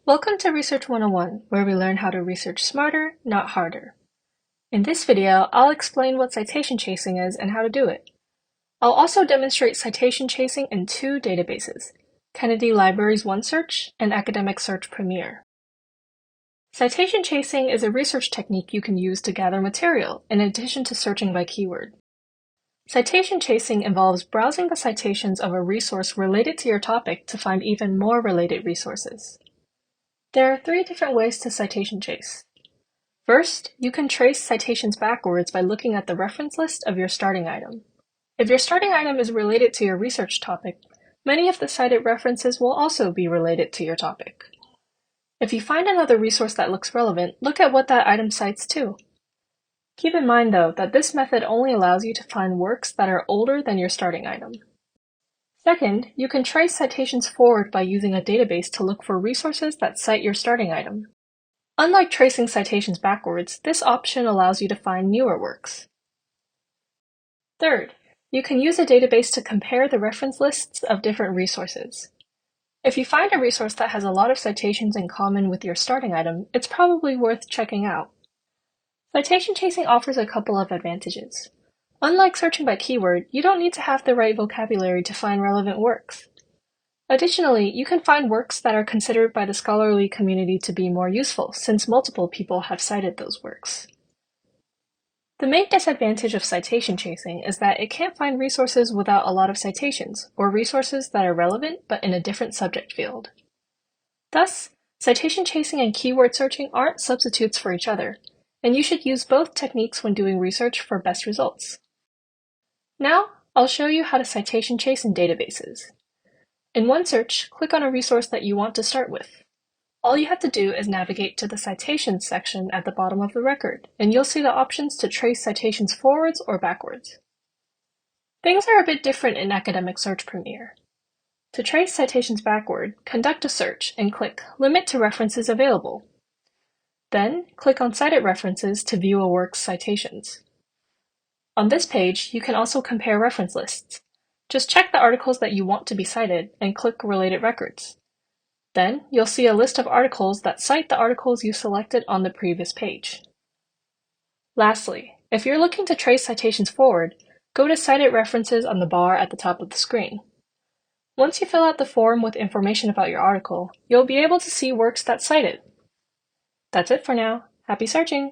Welcome to Research 101, where we learn how to research smarter, not harder. In this video, I'll explain what citation chasing is and how to do it. I'll also demonstrate citation chasing in two databases, Kennedy Library's OneSearch and Academic Search Premier. Citation chasing is a research technique you can use to gather material, in addition to searching by keyword. Citation chasing involves browsing the citations of a resource related to your topic to find even more related resources. There are three different ways to citation chase. First, you can trace citations backwards by looking at the reference list of your starting item. If your starting item is related to your research topic, many of the cited references will also be related to your topic. If you find another resource that looks relevant, look at what that item cites too. Keep in mind, though, that this method only allows you to find works that are older than your starting item. Second, you can trace citations forward by using a database to look for resources that cite your starting item. Unlike tracing citations backwards, this option allows you to find newer works. Third, you can use a database to compare the reference lists of different resources. If you find a resource that has a lot of citations in common with your starting item, it's probably worth checking out. Citation chasing offers a couple of advantages. Unlike searching by keyword, you don't need to have the right vocabulary to find relevant works. Additionally, you can find works that are considered by the scholarly community to be more useful, since multiple people have cited those works. The main disadvantage of citation chasing is that it can't find resources without a lot of citations, or resources that are relevant but in a different subject field. Thus, citation chasing and keyword searching aren't substitutes for each other, and you should use both techniques when doing research for best results. Now, I'll show you how to citation chase in databases. In OneSearch, click on a resource that you want to start with. All you have to do is navigate to the Citations section at the bottom of the record, and you'll see the options to trace citations forwards or backwards. Things are a bit different in Academic Search Premier. To trace citations backward, conduct a search and click Limit to References Available. Then, click on Cited References to view a work's citations. On this page, you can also compare reference lists. Just check the articles that you want to be cited and click Related Records. Then, you'll see a list of articles that cite the articles you selected on the previous page. Lastly, if you're looking to trace citations forward, go to Cited References on the bar at the top of the screen. Once you fill out the form with information about your article, you'll be able to see works that cite it. That's it for now. Happy searching!